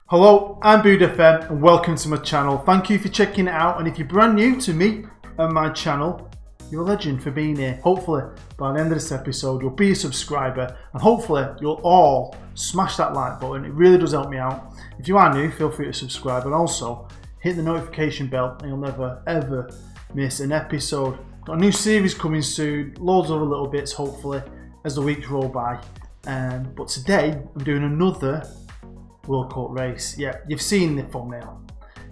Hello, I'm Bood FM and welcome to my channel. Thank you for checking it out, and if you're brand new to me and my channel, you're a legend for being here. Hopefully by the end of this episode you'll be a subscriber, and hopefully you'll all smash that like button. It really does help me out. If you are new, feel free to subscribe and also hit the notification bell and you'll never ever miss an episode. Got a new series coming soon, loads of other little bits hopefully as the weeks roll by. But today I'm doing another World Cup race. Yeah, you've seen the thumbnail.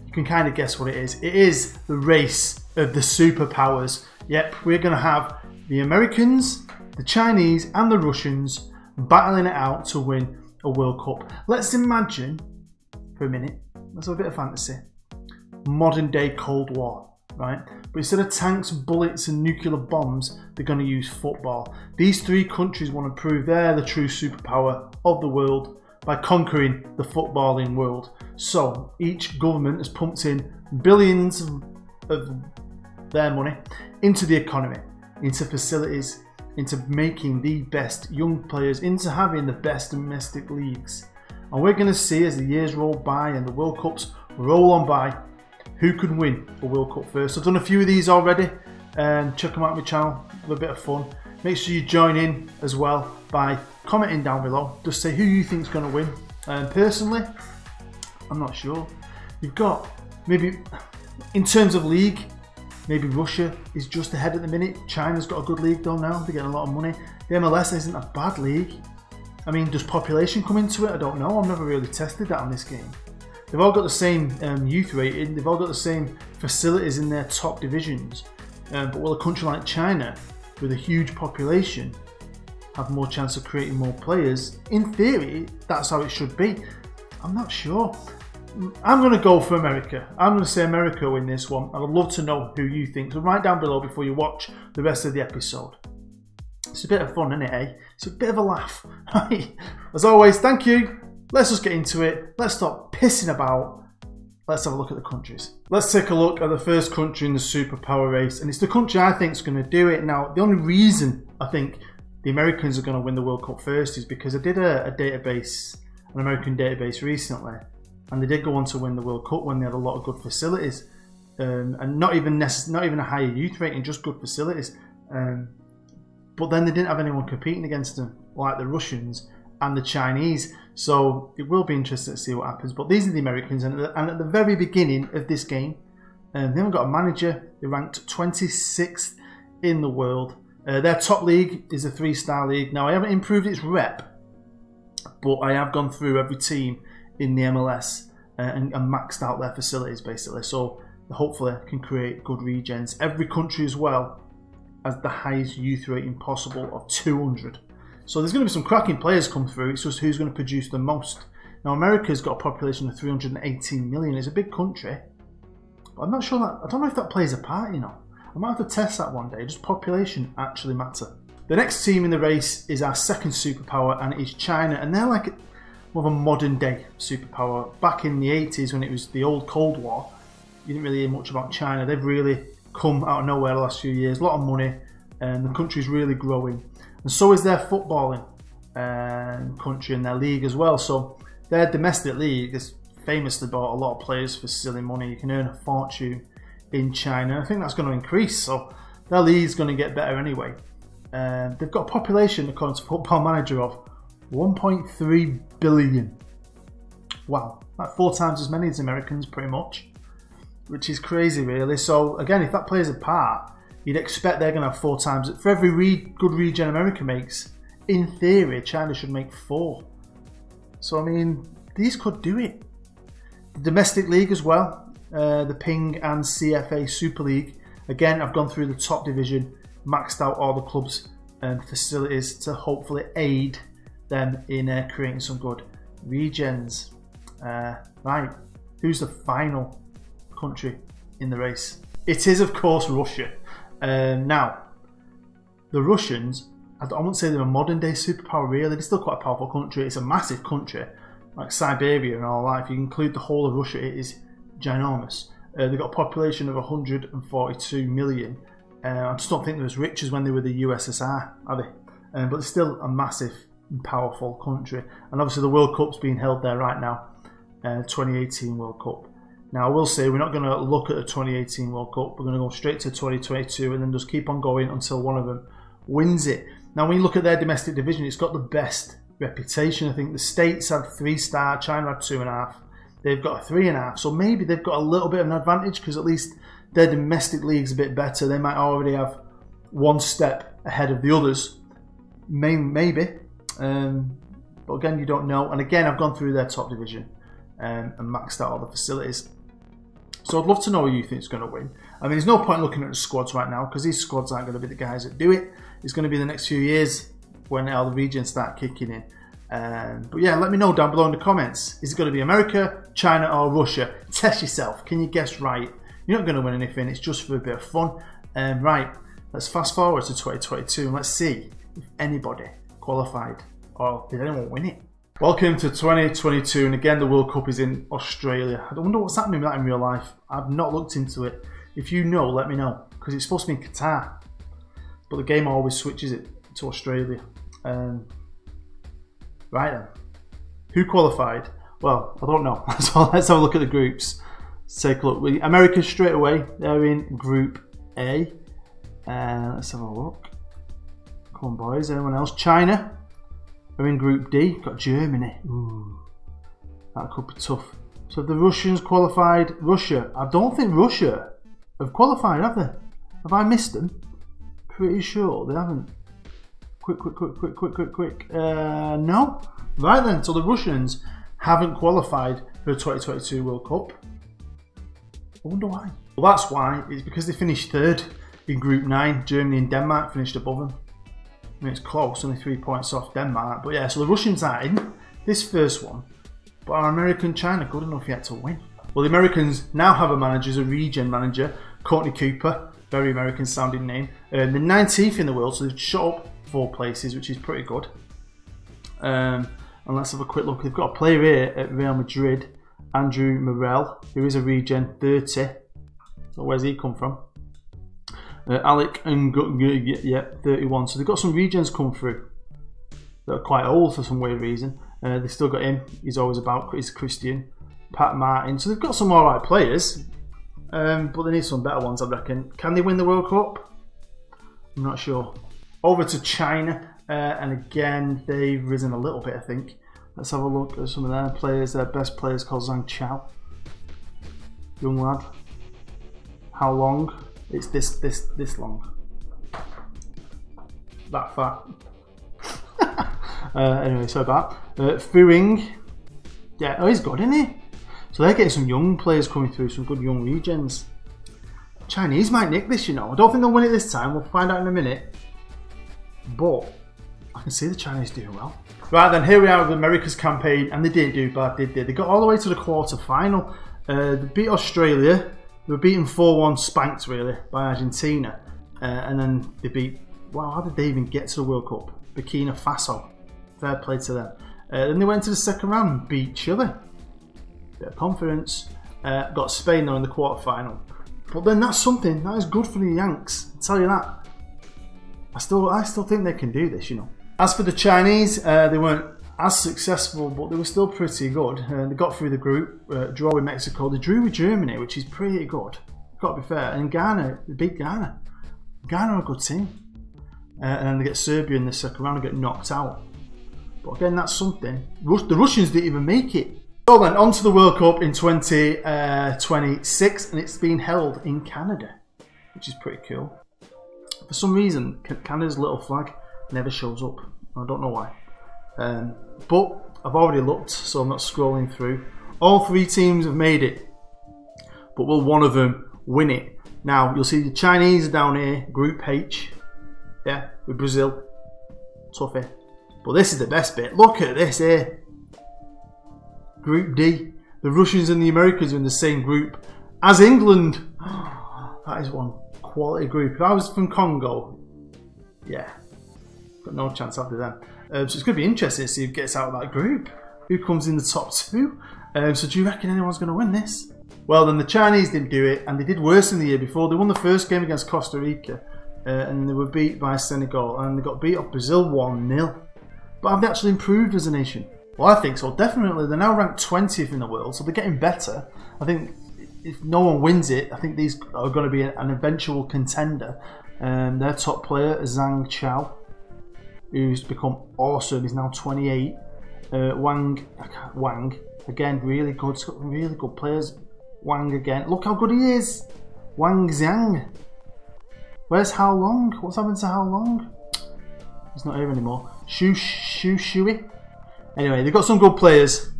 You can kind of guess what it is. It is the race of the superpowers. Yep, we're going to have the Americans, the Chinese and the Russians battling it out to win a World Cup. Let's imagine for a minute, let's have a bit of fantasy. Modern day Cold War, right? But instead of tanks, bullets and nuclear bombs, they're going to use football. These three countries want to prove they're the true superpower of the world by conquering the footballing world. So each government has pumped in billions of their money into the economy, into facilities, into making the best young players, into having the best domestic leagues. And we're going to see as the years roll by and the World Cups roll on by, who could win a World Cup first. I've done a few of these already, and check them out on my channel, have a bit of fun. Make sure you join in as well by commenting down below. Just say who you think is going to win. Personally, I'm not sure. You've got, maybe in terms of league, maybe Russia is just ahead at the minute. China's got a good league though now, they're getting a lot of money. The MLS isn't a bad league. I mean, does population come into it? I don't know, I've never really tested that on this game. They've all got the same youth rating, they've all got the same facilities in their top divisions. But will a country like China, with a huge population, have more chance of creating more players? In theory, that's how it should be. I'm not sure. I'm going to go for America. I'm going to say America win this one. I'd love to know who you think. So write down below before you watch the rest of the episode. It's a bit of fun, isn't it, eh? It's a bit of a laugh. As always, thank you. Let's just get into it. Let's stop pissing about. Let's have a look at the countries. Let's take a look at the first country in the superpower race, and it's the country I think is going to do it. Now, the only reason I think the Americans are going to win the World Cup first is because I did an American database recently, and they did go on to win the World Cup when they had a lot of good facilities, and not even a higher youth rating, just good facilities. But then they didn't have anyone competing against them, like the Russians and the Chinese. So it will be interesting to see what happens. But these are the Americans, and at the very beginning of this game, they haven't got a manager. They're ranked 26th in the world. Their top league is a 3-star league. Now, I haven't improved its rep, but I have gone through every team in the MLS and maxed out their facilities basically. So hopefully I can create good regens. Every country as well has the highest youth rating possible of 200. So there's going to be some cracking players come through. It's just who's going to produce the most. Now, America's got a population of 318 million. It's a big country, but I'm not sure that, I don't know if that plays a part, you know. I might have to test that one day. Does population actually matter? The next team in the race is our second superpower, and it is China, and they're like more of a modern day superpower. Back in the 80s when it was the old Cold War, you didn't really hear much about China. They've really come out of nowhere the last few years. A lot of money, and the country's really growing. And so is their footballing country and their league as well. So their domestic league has famously bought a lot of players for silly money. You can earn a fortune in China. I think that's going to increase. So their league's going to get better anyway. They've got a population, according to Football Manager, of 1.3 billion. Wow, like 4 times as many as Americans pretty much, which is crazy really. So again, if that plays a part, you'd expect they're going to have 4 times. For every good regen America makes, in theory, China should make 4. So, I mean, these could do it. The domestic league as well, the Ping and CFA Super League. Again, I've gone through the top division, maxed out all the clubs and facilities to hopefully aid them in creating some good regens. Right, who's the final country in the race? It is, of course, Russia. Now, the Russians, I wouldn't say they're a modern day superpower really, they're still quite a powerful country. It's a massive country, like Siberia and all that. If you include the whole of Russia, it is ginormous. They've got a population of 142 million. I just don't think they're as rich as when they were the USSR, are they? But they're still a massive and powerful country. And obviously the World Cup's being held there right now. 2018 World Cup. Now I will say we're not going to look at the 2018 World Cup, we're going to go straight to 2022 and then just keep on going until one of them wins it. Now when you look at their domestic division, it's got the best reputation. I think the States had 3-star, China had 2.5, they've got a 3.5, so maybe they've got a little bit of an advantage because at least their domestic league's a bit better. They might already have one step ahead of the others, maybe, but again you don't know. And again I've gone through their top division and maxed out all the facilities, so I'd love to know who you think is going to win. I mean, there's no point looking at the squads right now because these squads aren't going to be the guys that do it. It's going to be the next few years when all the regions start kicking in. But yeah, let me know down below in the comments. Is it going to be America, China or Russia? Test yourself. Can you guess right? You're not going to win anything. It's just for a bit of fun. Right, let's fast forward to 2022 and let's see if anybody qualified or did anyone win it. Welcome to 2022, and again the World Cup is in Australia. I wonder what's happening with that in real life. I've not looked into it. If you know, let me know, because it's supposed to be in Qatar, but the game always switches it to Australia. Right then, who qualified? Well, I don't know. So let's have a look at the groups. Let's take a look. America straight away, they're in Group A. Let's have a look. Come on boys, anyone else? China are in Group D. Got Germany. Ooh, that could be tough. So the Russians qualified. Russia, I don't think Russia have qualified, have they? Have I missed them? Pretty sure they haven't. Quick. No. Right then, so the Russians haven't qualified for the 2022 World Cup. I wonder why. Well, that's why. It's because they finished third in Group 9. Germany and Denmark finished above them. I mean, it's close, only 3 points off Denmark. But yeah, so the Russians are in this first one. But are America and China good enough yet to win? Well, the Americans now have a manager, as a regen manager, Courtney Cooper. Very American sounding name. They're 19th in the world, so they've shot up 4 places, which is pretty good. And let's have a quick look. They've got a player here at Real Madrid, Andrew Morel, who is a regen, 30. So where's he come from? Alec and yeah, 31. So they've got some regens come through that are quite old for some weird reason. They've still got him. He's always about. He's Christian. Pat Martin. So they've got some alright players, but they need some better ones, I reckon. Can they win the World Cup? I'm not sure. Over to China, and again they've risen a little bit, I think. Let's have a look at some of their players. Their best players called Zhang Chao. Young lad. How long? It's this long. That fat. Anyway, so that. Fu Ying. Yeah, oh, he's good, isn't he? So they're getting some young players coming through, some good young regens. Chinese might nick this, you know. I don't think they'll win it this time. We'll find out in a minute. But I can see the Chinese doing well. Right then, here we are with America's campaign, and they didn't do bad, did they? They got all the way to the quarter final. They beat Australia. They were beaten 4-1, spanked really, by Argentina. And then they beat, wow, how did they even get to the World Cup? Burkina Faso. Fair play to them. Then they went to the second round, beat Chile. Bit of confidence. Got Spain though in the quarter final. But then that's something, that is good for the Yanks, I'll tell you that. I still think they can do this, you know. As for the Chinese, they weren't as successful, but they were still pretty good. They got through the group, draw with Mexico. They drew with Germany, which is pretty good. Got to be fair. And Ghana, they beat Ghana. Ghana are a good team. And then they get Serbia in the second round and get knocked out. But again, that's something. The Russians didn't even make it. So then, on to the World Cup in 2026, and it's being held in Canada, which is pretty cool. For some reason, Canada's little flag never shows up. I don't know why. But I've already looked, so I'm not scrolling through. All 3 teams have made it, but will one of them win it? Now, you'll see the Chinese down here, Group H, yeah, with Brazil. Tough here. But this is the best bit. Look at this here. Group D. The Russians and the Americans are in the same group as England. That is one quality group. If I was from Congo, yeah, got no chance after them. So it's going to be interesting to see who gets out of that group. Who comes in the top 2? So do you reckon anyone's going to win this? Well, then the Chinese didn't do it, and they did worse than the year before. They won the first game against Costa Rica, and they were beat by Senegal, and they got beat off Brazil 1-0. But have they actually improved as a nation? Well, I think so, definitely. They're now ranked 20th in the world, so they're getting better. I think if no one wins it, I think these are going to be an eventual contender. Their top player, Zhang Chao, who's become awesome. He's now 28. Wang, again, really good. He's got really good players. Wang again. Look how good he is. Wang Xiang. Where's How Long? What's happened to How Long? He's not here anymore. Shui. Anyway, they've got some good players,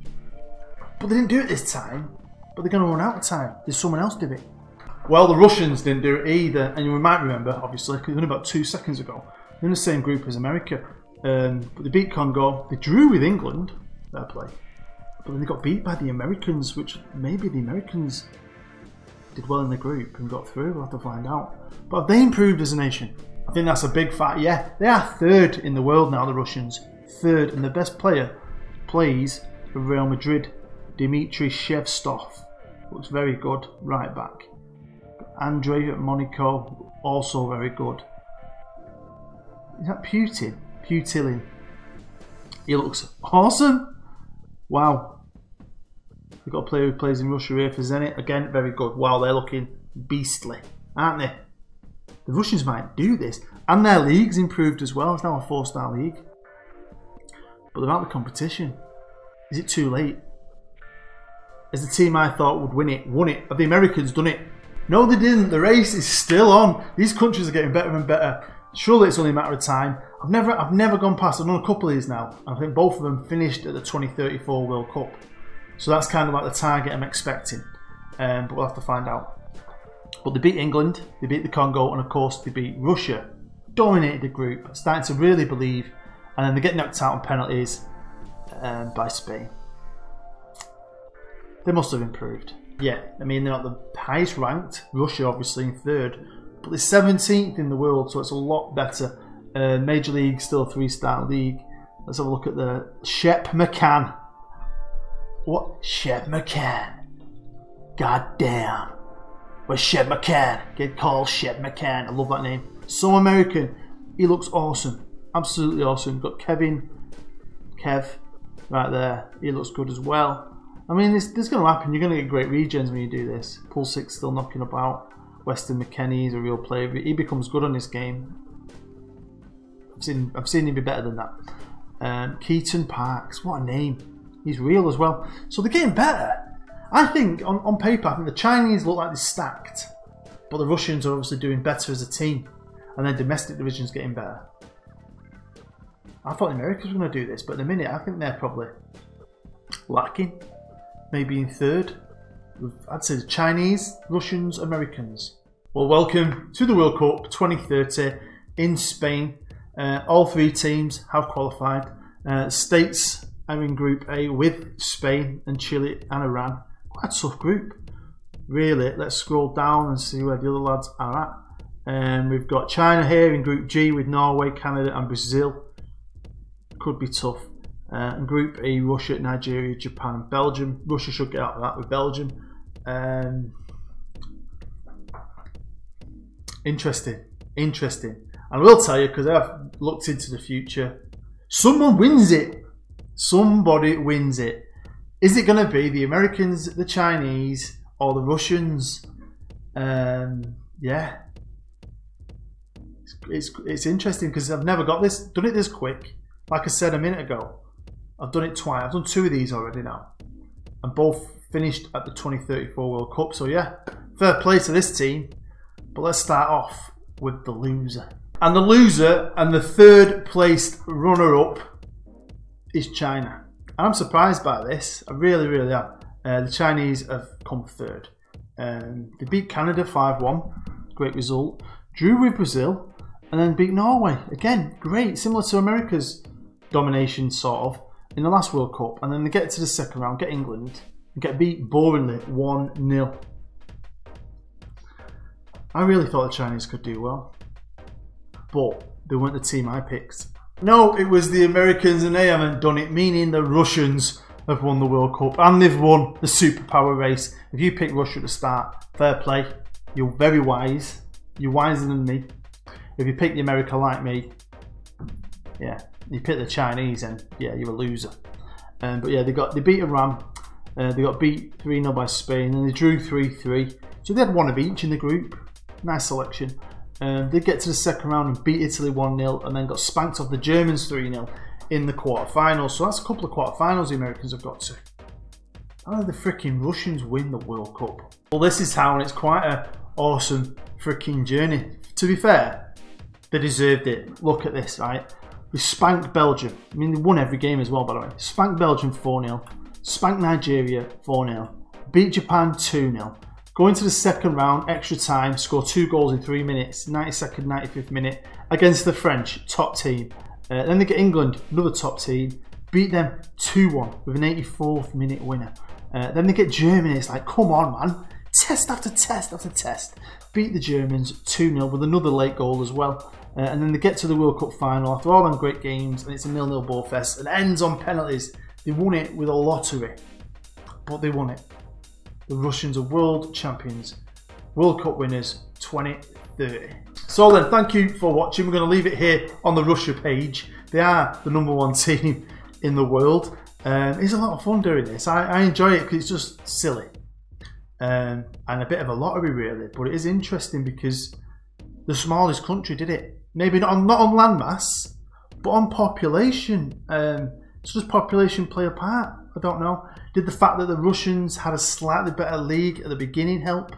but they didn't do it this time. But they're going to run out of time. There's someone else did it. Well, the Russians didn't do it either, and you might remember, obviously, because only about 2 seconds ago, they're in the same group as America. But they beat Congo. They drew with England. Fair play. But then they got beat by the Americans, which maybe the Americans did well in the group and got through. We'll have to find out. But have they improved as a nation? I think that's a big fact. Yeah, they are 3rd in the world now, the Russians. 3rd, and the best player plays for Real Madrid, Dmitry Shevstov. Looks very good, right back. Andre at Monaco, also very good. Is that Putin? Putilin. He looks awesome. Wow. We've got a player who plays in Russia here for Zenit. Again, very good. Wow, they're looking beastly, aren't they? The Russians might do this. And their league's improved as well. It's now a 4-star league. But they're out of the competition. Is it too late? Has the team I thought would win it won it? Have the Americans done it? No, they didn't. The race is still on. These countries are getting better and better. Surely it's only a matter of time. I've never gone past. I've done a couple of these now. I think both of them finished at the 2034 World Cup. So that's kind of like the target I'm expecting. But we'll have to find out. But they beat England, they beat the Congo, and of course they beat Russia. Dominated the group, starting to really believe. And then they get knocked out on penalties by Spain. They must have improved. Yeah, I mean, they're not the highest ranked. Russia obviously in 3rd. But they're 17th in the world, so it's a lot better. Major League, still a 3-star league. Let's have a look at the Shep McCann. What? Shep McCann. God damn. Where's Shep McCann? Get called Shep McCann. I love that name. So American. He looks awesome. Absolutely awesome. Got Kev right there. He looks good as well. I mean, this is going to happen. You're going to get great regens when you do this. Pulisic still knocking about. Weston McKennie is a real player. He becomes good on this game. I've seen him be better than that. Keaton Parks. What a name. He's real as well. So they're getting better. I think, on paper, I think the Chinese look like they're stacked. But the Russians are obviously doing better as a team. And their domestic division's getting better. I thought the Americans were going to do this, but in a minute, I think they're probably lacking. Maybe in 3rd. I'd say the Chinese, Russians, Americans. Well, welcome to the World Cup 2030 in Spain. All 3 teams have qualified. States are in Group A with Spain and Chile and Iran. Quite a tough group, really. Let's scroll down and see where the other lads are at. We've got China here in Group G with Norway, Canada and Brazil. Could be tough. And Group E, Russia, Nigeria, Japan and Belgium. Russia should get out of that with Belgium. Interesting. And I will tell you, because I've looked into the future, someone wins it. Somebody wins it. Is it going to be the Americans, the Chinese, or the Russians? Yeah. It's interesting because I've never done it this quick. Like I said a minute ago, I've done it twice. I've done 2 of these already now. And both finished at the 2034 World Cup. So yeah, fair play to this team. But let's start off with the loser. And the loser and the 3rd placed runner-up is China. And I'm surprised by this. I really, really am. The Chinese have come 3rd. They beat Canada 5-1. Great result. Drew with Brazil. And then beat Norway. Again, great. Similar to America's domination, sort of, in the last World Cup. And then they get to the 2nd round, get England, and get beat boringly 1-0. I really thought the Chinese could do well. But they weren't the team I picked. No, it was the Americans and they haven't done it, meaning the Russians have won the World Cup and they've won the superpower race. If you pick Russia at the start, fair play. You're very wise. You're wiser than me. If you pick the America like me, yeah, you pick the Chinese and yeah, you're a loser. But yeah, they beat Iran. They got beat 3-0 by Spain, and they drew 3-3. So they had one of each in the group. Nice selection. They get to the second round and beat Italy 1-0, and then got spanked off the Germans 3-0 in the quarterfinals. So that's a couple of quarterfinals the Americans have got to. How did the freaking Russians win the World Cup? Well, this is how, and it's quite an awesome freaking journey. To be fair, they deserved it. Look at this, right? We spanked Belgium. I mean, they won every game as well, by the way. Spanked Belgium 4-0. Spanked Nigeria 4-0. Beat Japan 2-0. Go into the second round, extra time, score 2 goals in 3 minutes, 92nd, 95th minute, against the French, top team. Then they get England, another top team, beat them 2-1 with an 84th minute winner. Then they get Germany, it's like, come on man, test after test after test. Beat the Germans 2-0 with another late goal as well. And then they get to the World Cup final after all them great games, and it's a 0-0 ball fest, and ends on penalties. They won it with a lottery, but they won it. The Russians are world champions, World Cup winners 2030. So then, thank you for watching. We're going to leave it here on the Russia page. They are the #1 team in the world. It's a lot of fun doing this. I enjoy it because it's just silly. And a bit of a lottery really, but it is interesting because the smallest country did it. Maybe not on landmass, but on population. So does population play a part? I don't know. Did the fact that the Russians had a slightly better league at the beginning help?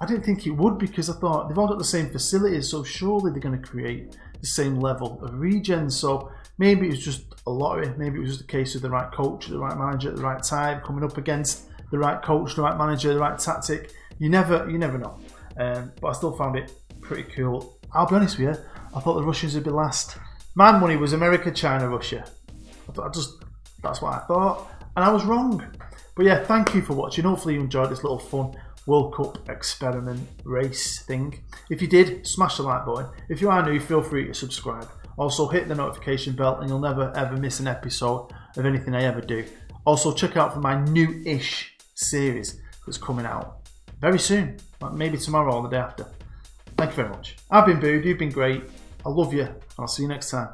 I didn't think it would, because I thought they've all got the same facilities, so surely they're going to create the same level of regions. So maybe it was just a lottery. Maybe it was just a case of the right coach, the right manager at the right time, coming up against the right coach, the right manager, the right tactic. You never know. But I still found it pretty cool. I'll be honest with you, I thought the Russians would be last. My money was America, China, Russia. That's what I thought, and I was wrong. But yeah, thank you for watching. Hopefully you enjoyed this little fun World Cup experiment race thing. If you did, smash the like button. If you are new, feel free to subscribe. Also hit the notification bell and you'll never ever miss an episode of anything I ever do. Also check out for my new-ish series that's coming out very soon, like maybe tomorrow or the day after. Thank you very much. I've been Bood, you've been great. I love you, and I'll see you next time.